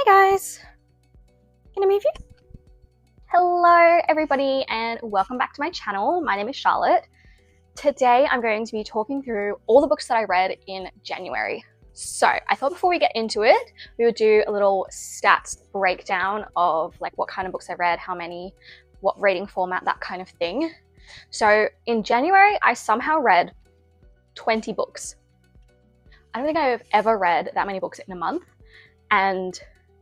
Hi guys, can I move you? Hello everybody and welcome back to my channel. My name is Charlotte. Today I'm going to be talking through all the books that I read in January. So I thought before we get into it, we would do a little stats breakdown of like what kind of books I read, how many, what rating format, that kind of thing. So in January, I somehow read 20 books. I don't think I've ever read that many books in a month, and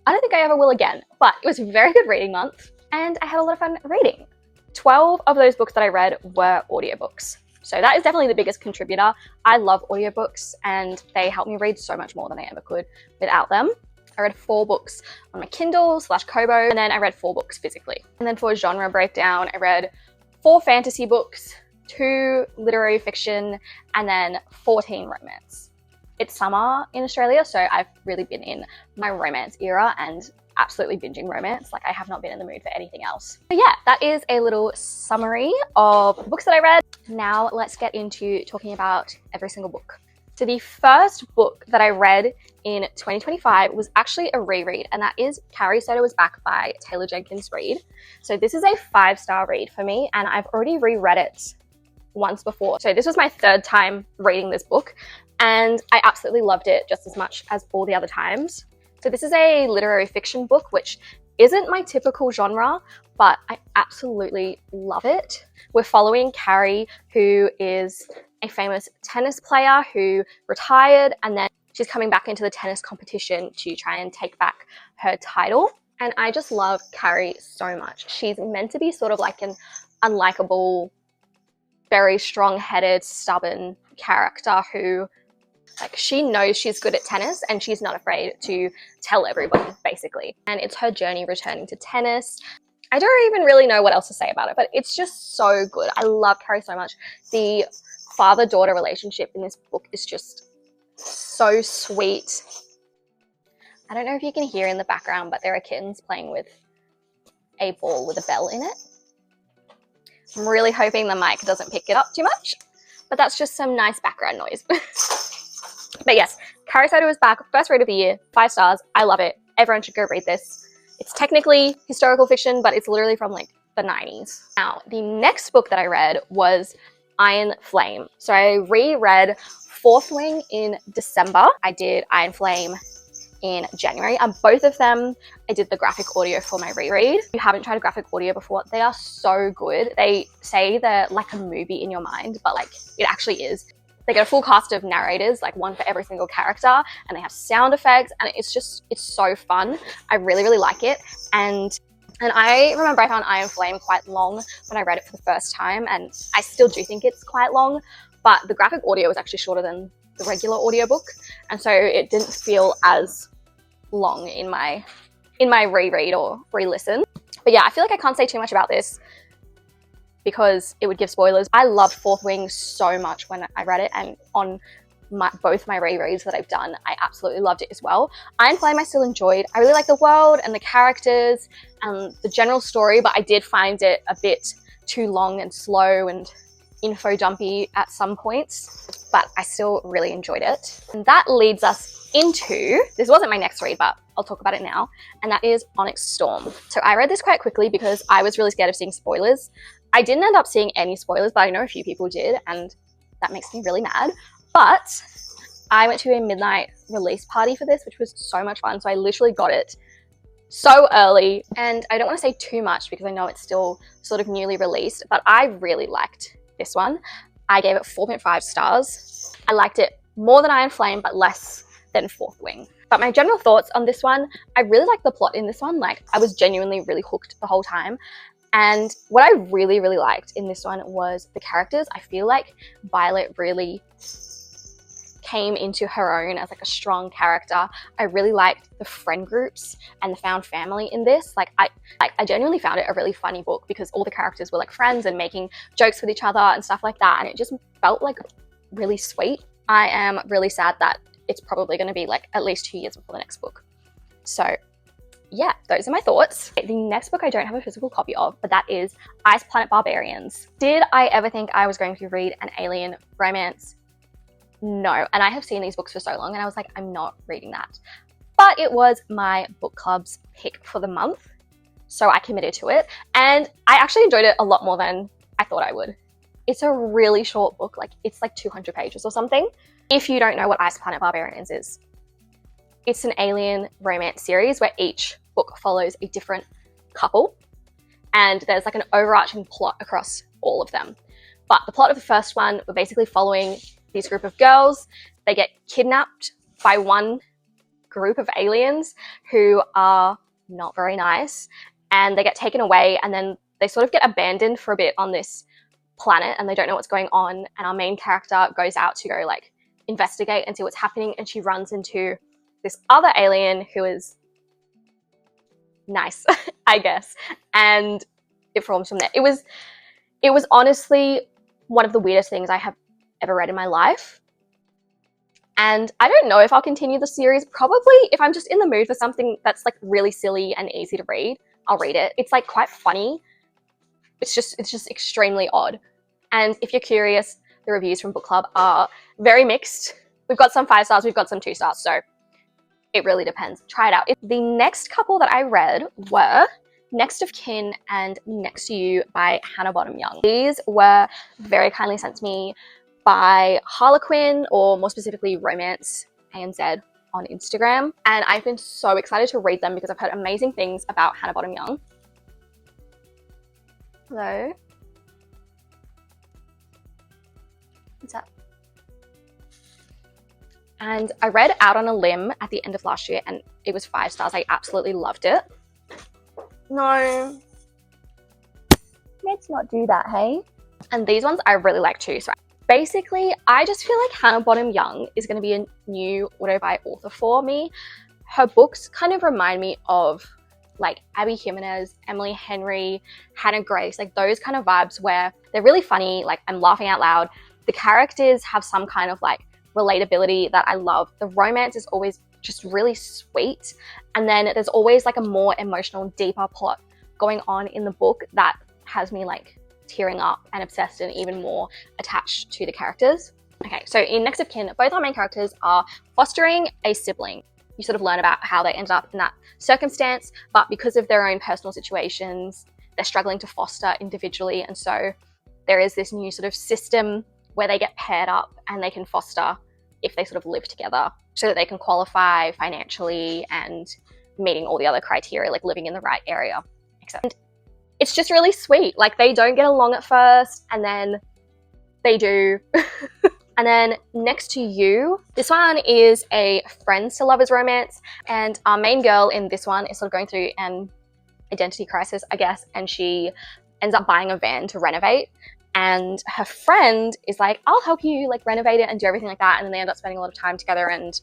I don't think I ever will again, but it was a very good reading month and I had a lot of fun reading. 12 of those books that I read were audiobooks. So that is definitely the biggest contributor. I love audiobooks and they help me read so much more than I ever could without them. I read 4 books on my Kindle / Kobo, and then I read 4 books physically. And then for a genre breakdown, I read 4 fantasy books, 2 literary fiction, and then 14 romance. It's summer in Australia, so I've really been in my romance era and absolutely binging romance. Like, I have not been in the mood for anything else. So yeah, that is a little summary of the books that I read. Now let's get into talking about every single book. So the first book that I read in 2025 was actually a reread, and that is Carrie, Soto is Back by Taylor Jenkins Reid. So this is a 5-star read for me, and I've already reread it once before. So this was my 3rd time reading this book, and I absolutely loved it just as much as all the other times. So this is a literary fiction book, which isn't my typical genre, but I absolutely love it. We're following Carrie, who is a famous tennis player who retired, and then she's coming back into the tennis competition to try and take back her title. And I just love Carrie so much. She's meant to be sort of like an unlikable, very strong-headed, stubborn character who, like, she knows she's good at tennis and she's not afraid to tell everybody, basically. And it's her journey returning to tennis. I don't even really know what else to say about it, but it's just so good. I love Carrie so much. The father-daughter relationship in this book is just so sweet. I don't know if you can hear in the background, but there are kittens playing with a ball with a bell in it. I'm really hoping the mic doesn't pick it up too much, but that's just some nice background noise. But yes, Carrie, Soto is Back, first read of the year, 5 stars. I love it. Everyone should go read this. It's technically historical fiction, but it's literally from like the 90s. Now, the next book that I read was Iron Flame. So I reread Fourth Wing in December. I did Iron Flame in January, and both of them I did the graphic audio for my reread. If you haven't tried a graphic audio before, they are so good. They say they're like a movie in your mind, but like it actually is. They get a full cast of narrators, like one for every single character, and they have sound effects, and it's so fun. I really like it. And I remember I found Iron Flame quite long when I read it for the first time, and I still do think it's quite long, but the graphic audio was actually shorter than the regular audiobook, and so it didn't feel as long in my reread or re-listen. But yeah, I feel like I can't say too much about this because it would give spoilers. I loved Fourth Wing so much when I read it, and on both my rereads that I've done, I absolutely loved it as well. Iron Flame I still enjoyed. I really like the world and the characters and the general story, but I did find it a bit too long and slow and info dumpy at some points, but I still really enjoyed it. And that leads us into, this wasn't my next read, but I'll talk about it now, and that is Onyx Storm. So I read this quite quickly because I was really scared of seeing spoilers. I didn't end up seeing any spoilers, but I know a few people did, and that makes me really mad. But I went to a midnight release party for this, which was so much fun. So I literally got it so early, and I don't want to say too much because I know it's still sort of newly released, but I really liked this one. I gave it 4.5 stars. I liked it more than Iron Flame, but less than Fourth Wing. But my general thoughts on this one, I really liked the plot in this one. Like, I was genuinely really hooked the whole time. And what I really liked in this one was the characters. I feel like Violet really came into her own as like a strong character. I really liked the friend groups and the found family in this. I genuinely found it a really funny book because all the characters were like friends and making jokes with each other and stuff like that, and it just felt like really sweet. I am really sad that it's probably going to be like at least 2 years before the next book. So yeah, those are my thoughts. The next book I don't have a physical copy of, but that is Planet Barbarians. Did I ever think I was going to read an alien romance? No. And I have seen these books for so long and I was like, I'm not reading that. but it was my book club's pick for the month, so I committed to it, and I actually enjoyed it a lot more than I thought I would. It's a really short book, like it's like 200 pages or something. If you don't know what Planet Barbarians is, it's an alien romance series where each book follows a different couple, and there's like an overarching plot across all of them. But the plot of the first one, we're basically following this group of girls. They get kidnapped by one group of aliens who are not very nice, and they get taken away, and then they sort of get abandoned for a bit on this planet, and they don't know what's going on, and our main character goes out to go like investigate and see what's happening, and she runs into this other alien who is nice, I guess, and it forms from there. It was honestly one of the weirdest things I have ever read in my life, and I don't know if I'll continue the series. Probably if I'm just in the mood for something that's like really silly and easy to read, I'll read it. It's like quite funny. It's just extremely odd. And if you're curious, the reviews from book club are very mixed. We've got some 5 stars, we've got some 2 stars, so it really depends. Try it out. The next couple that I read were Next of Kin and Next to You by Hannah Bottom Young. These were very kindly sent to me by Harlequin, or more specifically Romance ANZ on Instagram, and I've been so excited to read them because I've heard amazing things about Hannah Bottom Young. Hello. What's up? And I read Out on a Limb at the end of last year, and it was 5 stars. I absolutely loved it. No. Let's not do that, hey? And these ones I really like too. So basically, I just feel like Hannah Bottom Young is going to be a new auto-buy author for me. Her books kind of remind me of like Abby Jimenez, Emily Henry, Hannah Grace, like those kind of vibes where they're really funny, like I'm laughing out loud. The characters have some kind of like relatability that I love. The romance is always just really sweet, and then there's always like a more emotional, deeper plot going on in the book that has me like tearing up and obsessed and even more attached to the characters. Okay, so in Next of Kin, both our main characters are fostering a sibling. You sort of learn about how they ended up in that circumstance, but because of their own personal situations, they're struggling to foster individually, and so there is this new sort of system where they get paired up and they can foster if they sort of live together, so that they can qualify financially and meeting all the other criteria, like living in the right area, etc. It's just really sweet. Like they don't get along at first, and then they do. And then Next to You, this one is a friends to lovers romance, and our main girl in this one is sort of going through an identity crisis, I guess, and she ends up buying a van to renovate, and her friend is like, I'll help you like renovate it and do everything like that, and then they end up spending a lot of time together and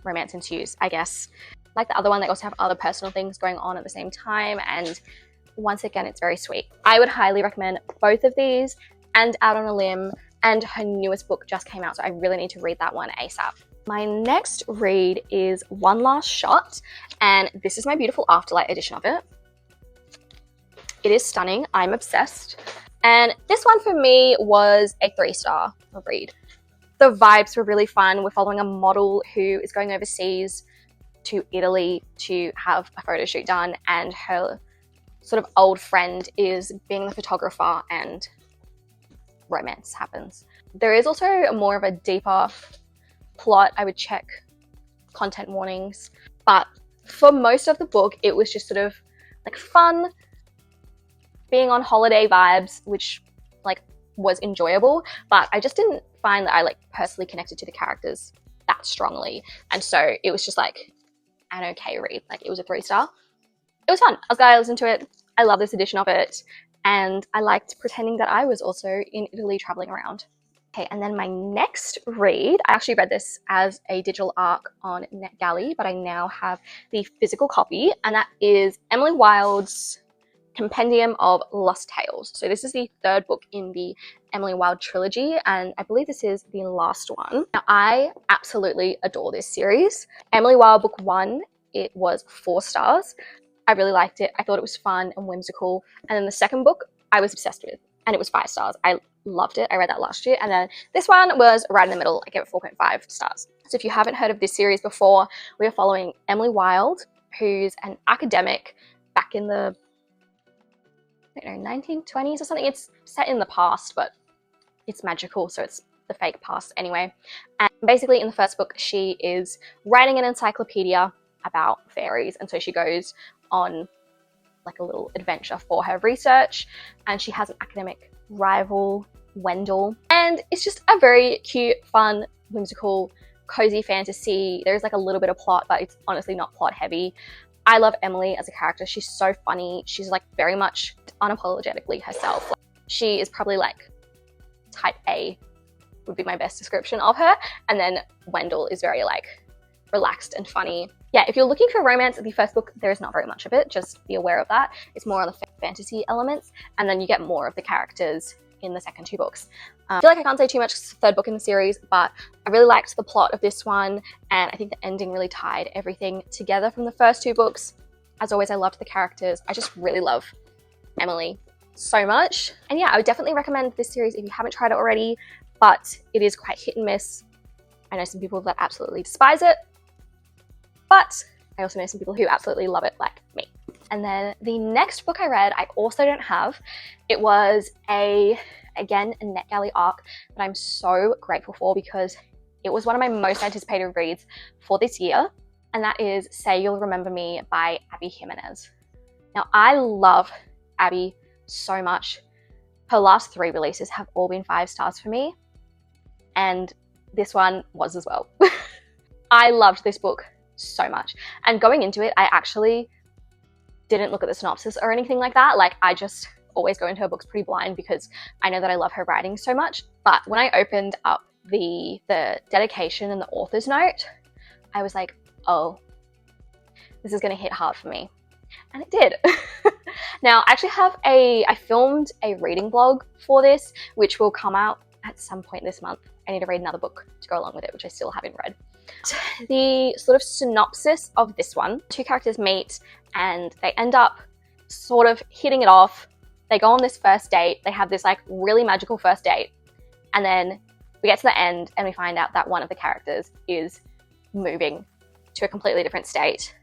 romance ensues, I guess. Like the other one, they also have other personal things going on at the same time, and once again, it's very sweet. I would highly recommend both of these and Out on a Limb, and her newest book just came out, so I really need to read that one ASAP. My next read is One Last Shot, and this is my beautiful Afterlight edition of it. It is stunning. I'm obsessed. And this one for me was a 3-star read. The vibes were really fun. We're following a model who is going overseas to Italy to have a photo shoot done, and her sort of old friend is being the photographer, and romance happens. There is also more of a deeper plot. I would check content warnings, but for most of the book it was just sort of like fun, being on holiday vibes, which like was enjoyable, but I just didn't find that I like personally connected to the characters that strongly, and so it was just like an okay read. Like it was a 3-star. It was fun. I was glad I listened to it. I love this edition of it, and I liked pretending that I was also in Italy traveling around. Okay, and then my next read, I actually read this as a digital ARC on NetGalley, but I now have the physical copy, and that is Emily Wilde's Compendium of Lost Tales. So this is the 3rd book in the Emily Wilde trilogy, and I believe this is the last one. Now, I absolutely adore this series. Emily Wilde book 1, it was 4 stars. I really liked it. I thought it was fun and whimsical. And then the second book I was obsessed with, and it was 5 stars. I loved it. I read that last year. And then this one was right in the middle. I gave it 4.5 stars. So if you haven't heard of this series before, we are following Emily Wilde, who's an academic back in the, I don't know, 1920s or something. It's set in the past, but it's magical, so it's the fake past anyway. And basically in the first book, she is writing an encyclopedia about fairies, and so she goes on like a little adventure for her research, and she has an academic rival, Wendell, and it's just a very cute, fun, whimsical, cozy fantasy. There's like a little bit of plot, but it's honestly not plot heavy. I love Emily as a character. She's so funny. She's like very much unapologetically herself. Like, she is probably like type A would be my best description of her, and then Wendell is very like relaxed and funny. Yeah, if you're looking for romance in the first book, there is not very much of it, just be aware of that. It's more on the fantasy elements, and then you get more of the characters in the second two books. I feel like I can't say too much, it's the third book in the series, but I really liked the plot of this one, and I think the ending really tied everything together from the first two books. As always, I loved the characters. I just really love Emily so much. And yeah, I would definitely recommend this series if you haven't tried it already, but it is quite hit and miss. I know some people that absolutely despise it, but I also know some people who absolutely love it, like me. And then the next book I read, I also don't have. It was again, a NetGalley arc that I'm so grateful for, because it was one of my most anticipated reads for this year, and that is Say You'll Remember Me by Abby Jimenez. Now, I love Abby so much. Her last 3 releases have all been 5 stars for me, and this one was as well. I loved this book so much, and going into it, I actually didn't look at the synopsis or anything like that. Like, I just always go into her books pretty blind because I know that I love her writing so much. But when I opened up the dedication and the author's note, I was like, oh, this is going to hit hard for me. And it did. Now, I actually have I filmed a reading blog for this, which will come out at some point this month. I need to read another book to go along with it, which I still haven't read. The sort of synopsis of this one, 2 characters meet and they end up sort of hitting it off. They go on this first date. They have this like really magical first date. And then we get to the end and we find out that one of the characters is moving to a completely different state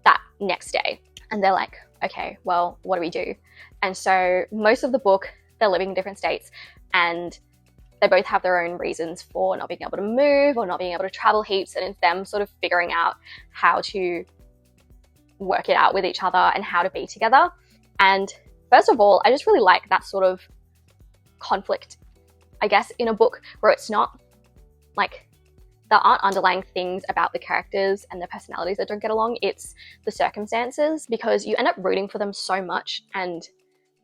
that next day. And they're like, okay, well, what do we do? And so most of the book, they're living in different states, and they both have their own reasons for not being able to move or not being able to travel heaps, and it's them sort of figuring out how to work it out with each other and how to be together. And first of all, I just really like that sort of conflict, I guess, in a book where it's not like there aren't underlying things about the characters and their personalities that don't get along. It's the circumstances, because you end up rooting for them so much and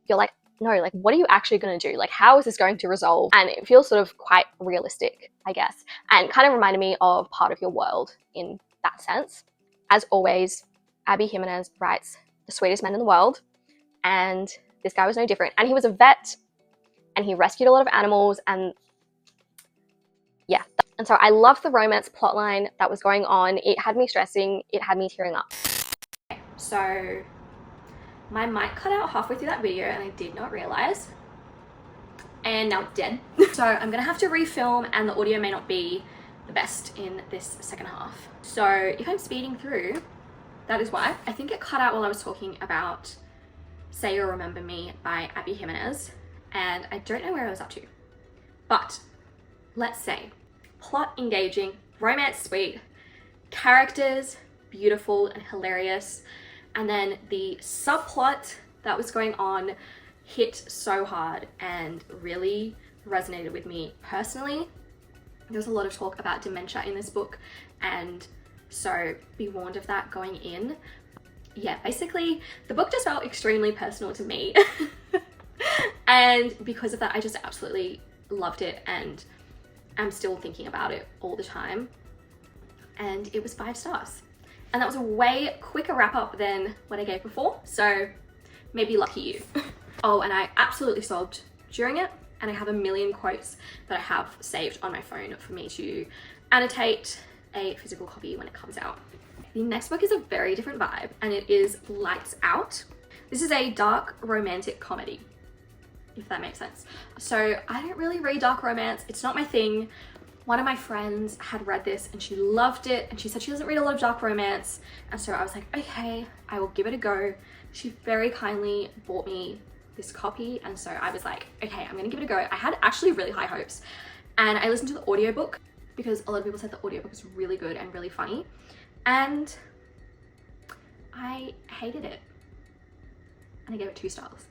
you're like, no, like, what are you actually going to do? Like, how is this going to resolve? And it feels sort of quite realistic, I guess, and kind of reminded me of Part of Your World in that sense. As always, Abby Jimenez writes the sweetest men in the world, and this guy was no different. And he was a vet, and he rescued a lot of animals, and yeah. And so I loved the romance plotline that was going on. It had me stressing, it had me tearing up. Okay, so my mic cut out halfway through that video and I did not realize, and now it's dead. So I'm gonna have to refilm, and the audio may not be the best in this second half. So if I'm speeding through, that is why. I think it cut out while I was talking about Say You'll Remember Me by Abby Jimenez, and I don't know where I was up to. But let's say plot engaging, romance sweet, characters beautiful and hilarious, and then the subplot that was going on hit so hard and really resonated with me personally. There's a lot of talk about dementia in this book, and so be warned of that going in. Yeah, basically the book just felt extremely personal to me. And because of that, I just absolutely loved it, and I'm still thinking about it all the time. And it was 5 stars. And that was a way quicker wrap up than what I gave before. So maybe lucky you. Oh, and I absolutely sobbed during it. And I have a million quotes that I have saved on my phone for me to annotate a physical copy when it comes out. The next book is a very different vibe, and it is Lights Out. This is a dark romantic comedy. if that makes sense. So I don't really read dark romance. It's not my thing. One of my friends had read this and she loved it, and she said she doesn't read a lot of dark romance, and so I was like, okay, I will give it a go. She very kindly bought me this copy, and so I was like, okay, I'm gonna give it a go. I had actually really high hopes, and I listened to the audiobook because a lot of people said the audiobook is really good and really funny, and I hated it, and I gave it 2 stars.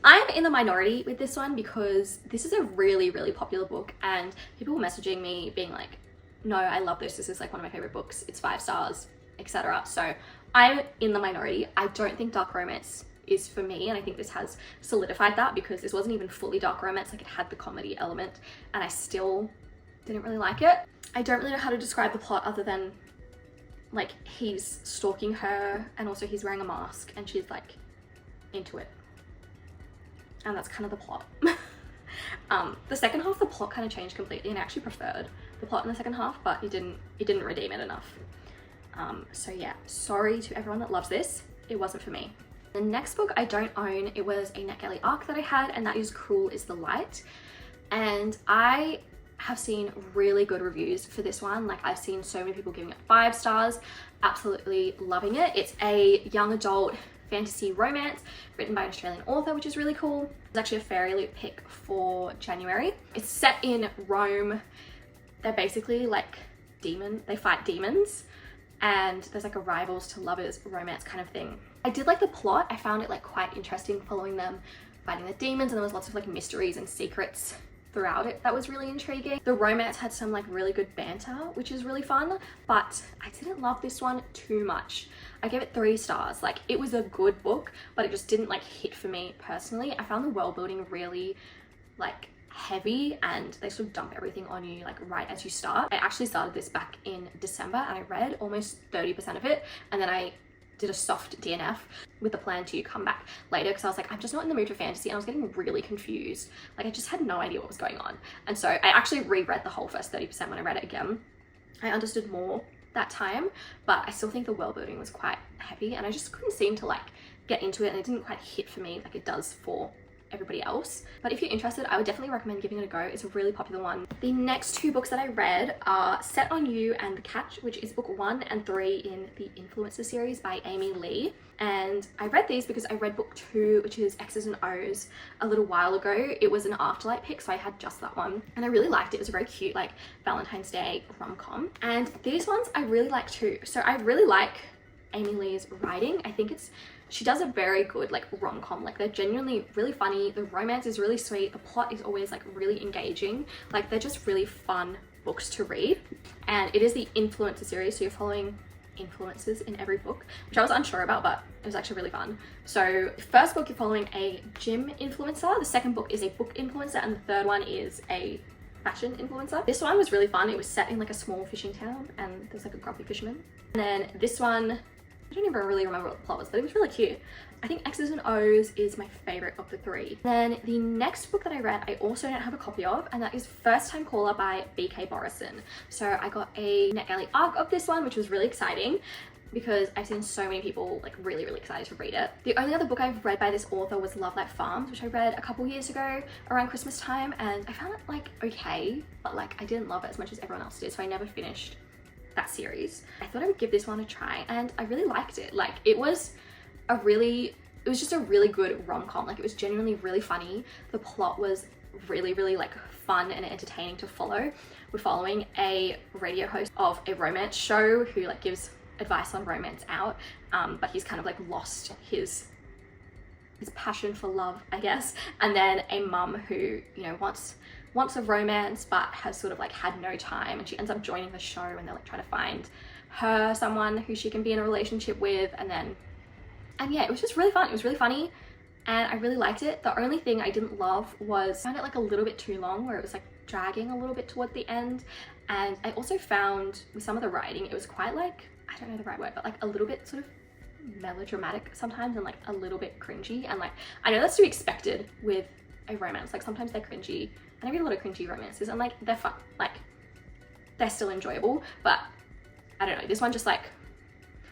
I'm in the minority with this one because this is a really, really popular book, and people were messaging me being like, no, I love this. This is like one of my favorite books. It's 5 stars, etc. So I'm in the minority. I don't think dark romance is for me, and I think this has solidified that because this wasn't even fully dark romance. Like, it had the comedy element, and I still didn't really like it. I don't really know how to describe the plot other than like he's stalking her, and also he's wearing a mask, and she's like into it. And that's kind of the plot. The second half, the plot kind of changed completely, and I actually preferred the plot in the second half, but it didn't redeem it enough. So yeah, sorry to everyone that loves this. It wasn't for me. The next book I don't own. It was a NetGalley arc that I had, and that is Cruel is the Light. And I have seen really good reviews for this one. Like, I've seen so many people giving it 5 stars, absolutely loving it. It's a young adult fantasy romance written by an Australian author, which is really cool. It's actually a Fairy Loot pick for January. It's set in Rome. They're basically like they fight demons, and there's like a rivals to lovers romance kind of thing. I did like the plot. I found it like quite interesting following them fighting the demons, and there was lots of like mysteries and secrets throughout it that was really intriguing. The romance had some like really good banter, which is really fun, but I didn't love this one too much. I gave it 3 stars. Like, it was a good book, but it just didn't like hit for me personally. I found the world building really like heavy, and they sort of dump everything on you like right as you start. I actually started this back in December, and I read almost 30% of it, and then I did a soft DNF with the plan to come back later because I was like, I'm just not in the mood for fantasy, and I was getting really confused. Like, I just had no idea what was going on. And so I actually reread the whole first 30% when I read it again. I understood more that time, but I still think the world building was quite heavy, and I just couldn't seem to like get into it, and it didn't quite hit for me like it does for everybody else. But if you're interested, I would definitely recommend giving it a go. It's a really popular one. The next 2 books that I read are Set on You and The Catch, which is book 1 and 3 in the Influencer series by Amy Lee. And I read these because I read book 2, which is X's and O's, a little while ago. It was an Afterlight pick, so I had just that one, and I really liked it. It was a very cute like Valentine's Day rom-com, and these ones I really like too. So I really like Amy Lee's writing. I think she does a very good like rom-com. Like, they're genuinely really funny. The romance is really sweet. The plot is always like really engaging. Like, they're just really fun books to read. And it is the Influencer series, so you're following influencers in every book, which I was unsure about, but it was actually really fun. So the first book, you're following a gym influencer. The second book is a book influencer, and the third one is a fashion influencer. This one was really fun. It was set in like a small fishing town, and there's like a grumpy fisherman. And then this one, I don't even really remember what the plot was, but it was really cute. I think X's and O's is my favorite of the 3. Then the next book that I read, I also don't have a copy of, and that is First Time Caller by BK Borison. So I got a NetGalley arc of this one, which was really exciting because I've seen so many people like really excited to read it. The only other book I've read by this author was Love Like Farms, which I read a couple years ago around Christmas time, and I found it like okay, but like I didn't love it as much as everyone else did, so I never finished that series. I thought I would give this one a try, and I really liked it. Like, it was just a really good rom-com. Like, it was genuinely really funny. The plot was really like fun and entertaining to follow. We're following a radio host of a romance show who like gives advice on romance out, but he's kind of like lost his passion for love, I guess. And then a mum who, you know, wants a romance but has sort of like had no time, and she ends up joining the show, and they're like trying to find her someone who she can be in a relationship with. And yeah, it was just really fun. It was really funny, and I really liked it. The only thing I didn't love was I found it like a little bit too long, where it was like dragging a little bit toward the end. And I also found with some of the writing, it was quite like, I don't know the right word, but like a little bit sort of melodramatic sometimes, and like a little bit cringy. And like, I know that's to be expected with a romance. Like, sometimes they're cringy, and I read a lot of cringy romances, and like they're fun, like they're still enjoyable, but I don't know, this one just like,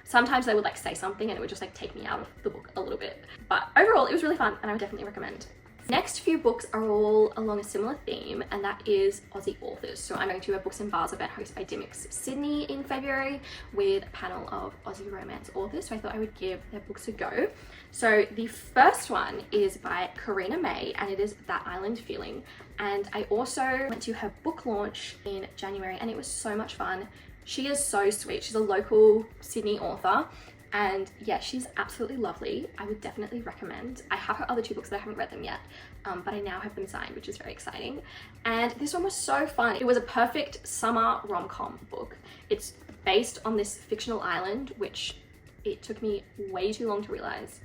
Sometimes they would like say something and it would just like take me out of the book a little bit. But overall, it was really fun and I would definitely recommend. Next few books are all along a similar theme, and that is Aussie authors. So I'm going to a Books and Bars event hosted by Dimmix Sydney in February with a panel of Aussie romance authors. So I thought I would give their books a go. So the first one is by Karina May, and it is That Island Feeling. And I also went to her book launch in January and it was so much fun. She is so sweet. She's a local Sydney author. And yeah, she's absolutely lovely. I would definitely recommend. I have her other two books that I haven't read them yet, but I now have them signed, which is very exciting. And this one was so fun. It was a perfect summer rom-com book. It's based on this fictional island, which it took me way too long to realize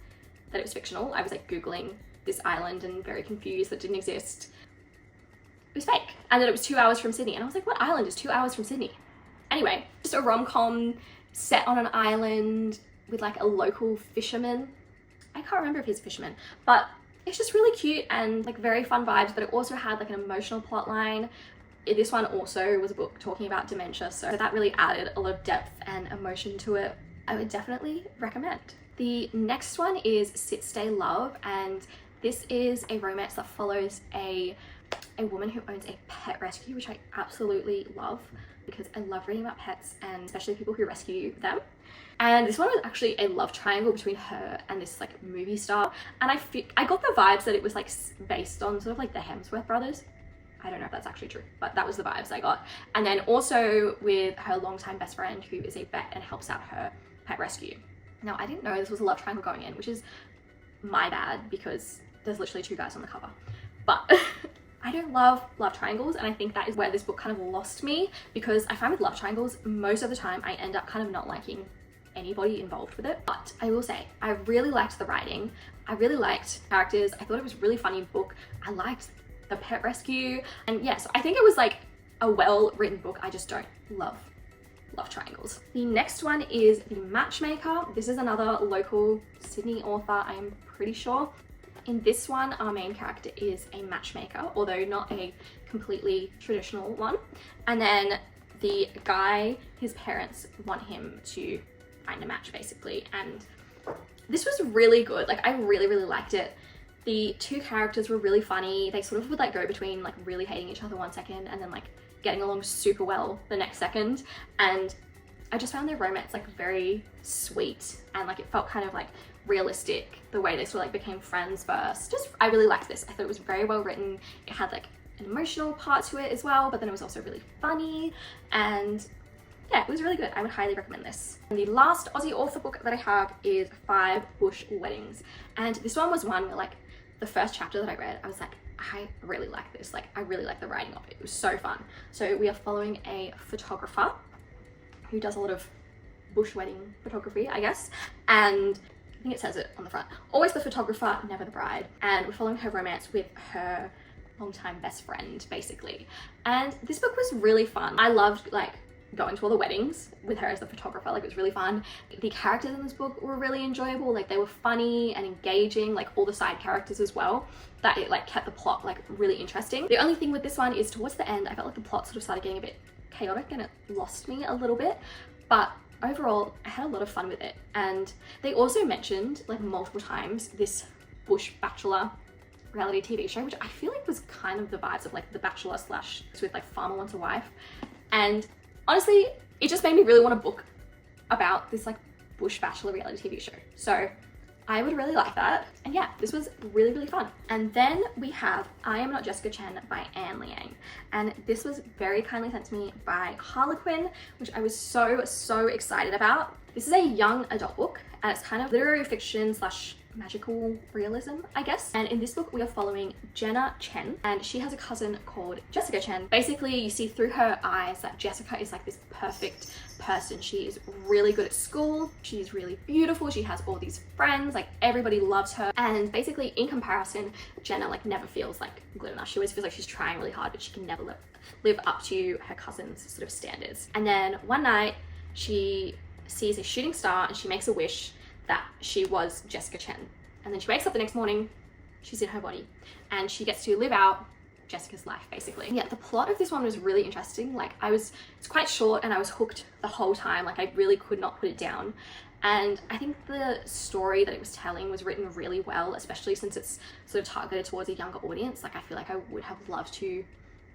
that it was fictional. I was like Googling this island and very confused that it didn't exist. It was fake. And then it was 2 hours from Sydney. And I was like, what island is 2 hours from Sydney? Anyway, just a rom-com set on an island with like a local fisherman. I can't remember if he's a fisherman, but it's just really cute and like very fun vibes, but it also had like an emotional plot line. This one also was a book talking about dementia, so that really added a lot of depth and emotion to it. I would definitely recommend. The next one is Sit Stay Love, and this is a romance that follows a woman who owns a pet rescue, which I absolutely love because I love reading about pets and especially people who rescue them. And this one was actually a love triangle between her and this like movie star. And I got the vibes that it was like based on sort of like the Hemsworth brothers. I don't know if that's actually true, but that was the vibes I got. And then also with her longtime best friend who is a vet and helps out her pet rescue. Now, I didn't know this was a love triangle going in, which is my bad because there's literally two guys on the cover. But I don't love love triangles, and I think that is where this book kind of lost me, because I find with love triangles, most of the time I end up kind of not liking anybody involved with it. But I will say, I really liked the writing. I really liked characters. I thought it was a really funny book. I liked the pet rescue. And yes, I think it was like a well-written book. I just don't love love triangles. The next one is The Matchmaker. This is another local Sydney author, I'm pretty sure. In this one, our main character is a matchmaker, although not a completely traditional one. And then the guy, his parents want him to find a match basically. And this was really good. Like I really, really liked it. The two characters were really funny. They sort of would like go between like really hating each other one second and then like getting along super well the next second. And I just found their romance like very sweet and like it felt kind of like realistic the way they sort of like became friends first. Just, I really liked this. I thought it was very well written. It had like an emotional part to it as well, but then it was also really funny, and yeah, it was really good. I would highly recommend this. And the last Aussie author book that I have is 5 Bush Weddings. And this one was one where like the first chapter that I read, I was like, I really like this. Like I really like the writing of it. It was so fun. So we are following a photographer who does a lot of bush wedding photography, I guess. And I think it says it on the front. Always the photographer, never the bride. And we're following her romance with her longtime best friend, basically. And this book was really fun. I loved like going to all the weddings with her as the photographer. Like it was really fun. The characters in this book were really enjoyable. Like they were funny and engaging, like all the side characters as well, that it like kept the plot like really interesting. The only thing with this one is towards the end, I felt like the plot sort of started getting a bit chaotic and it lost me a little bit. But overall, I had a lot of fun with it. And they also mentioned like multiple times this Bush Bachelor reality TV show, which I feel like was kind of the vibes of like The Bachelor slash with like Farmer Wants a Wife. And honestly, it just made me really want a book about this like Bush Bachelor reality TV show. So I would really like that. And yeah, this was really, really fun. And then we have I Am Not Jessica Chen by Anne Liang. And this was very kindly sent to me by Harlequin, which I was so excited about. This is a young adult book and it's kind of literary fiction slash magical realism, I guess. And in this book, we are following Jenna Chen, and she has a cousin called Jessica Chen. Basically, you see through her eyes that Jessica is like this perfect person. She is really good at school. She's really beautiful. She has all these friends, like everybody loves her. And basically in comparison, Jenna like never feels like good enough. She always feels like she's trying really hard, but she can never live up to her cousin's sort of standards. And then one night she sees a shooting star and she makes a wish that she was Jessica Chen. And then she wakes up the next morning, she's in her body, and she gets to live out Jessica's life, basically. Yeah, the plot of this one was really interesting. Like it's quite short and I was hooked the whole time. Like I really could not put it down. And I think the story that it was telling was written really well, especially since it's sort of targeted towards a younger audience. Like I feel like I would have loved to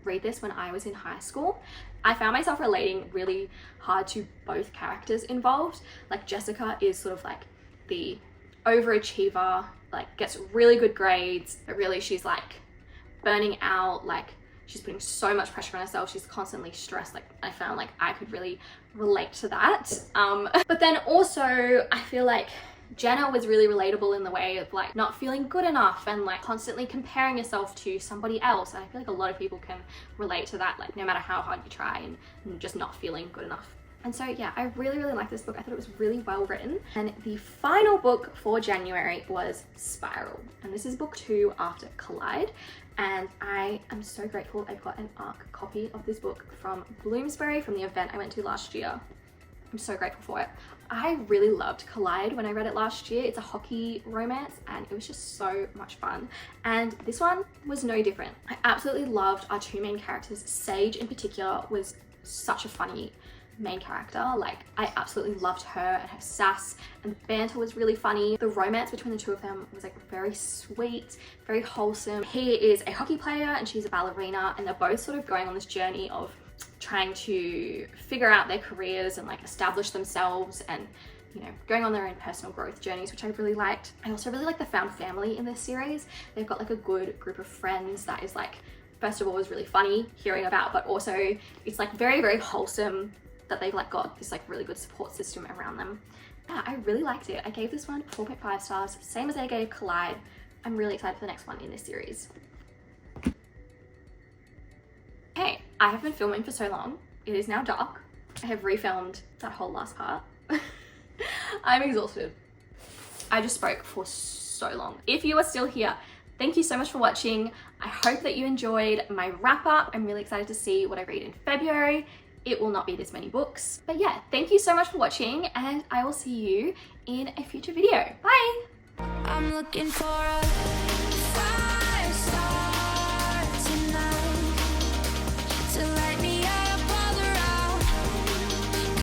read this when I was in high school. I found myself relating really hard to both characters involved. Like Jessica is sort of like the overachiever, like gets really good grades, but really she's like burning out, like she's putting so much pressure on herself, she's constantly stressed. Like I found like I could really relate to that. But then also I feel like Jenna was really relatable in the way of like not feeling good enough and like constantly comparing yourself to somebody else. And I feel like a lot of people can relate to that, like no matter how hard you try and just not feeling good enough. And so yeah, I really like this book. I thought it was really well written. And the final book for January was Spiral. And this is book 2 after Collide. And I am so grateful I've got an ARC copy of this book from Bloomsbury from the event I went to last year. I'm so grateful for it. I really loved Collide when I read it last year. It's a hockey romance and it was just so much fun. And this one was no different. I absolutely loved our two main characters. Sage in particular was such a funny main character. Like I absolutely loved her and her sass, and the banter was really funny. The romance between the two of them was like very sweet, very wholesome. He is a hockey player and she's a ballerina, and they're both sort of going on this journey of trying to figure out their careers and like establish themselves and, you know, going on their own personal growth journeys, which I really liked. I also really like the found family in this series. They've got like a good group of friends that is like, first of all, was really funny hearing about, but also it's like very wholesome that they've like got this like really good support system around them. Yeah, I really liked it. I gave this one 4.5 stars, same as I gave Collide. I'm really excited for the next one in this series. Hey, I have been filming for so long. It is now dark. I have refilmed that whole last part. I'm exhausted. I just spoke for so long. If you are still here, thank you so much for watching. I hope that you enjoyed my wrap up. I'm really excited to see what I read in February. It will not be this many books. But yeah, thank you so much for watching and I will see you in a future video. Bye! I'm looking for a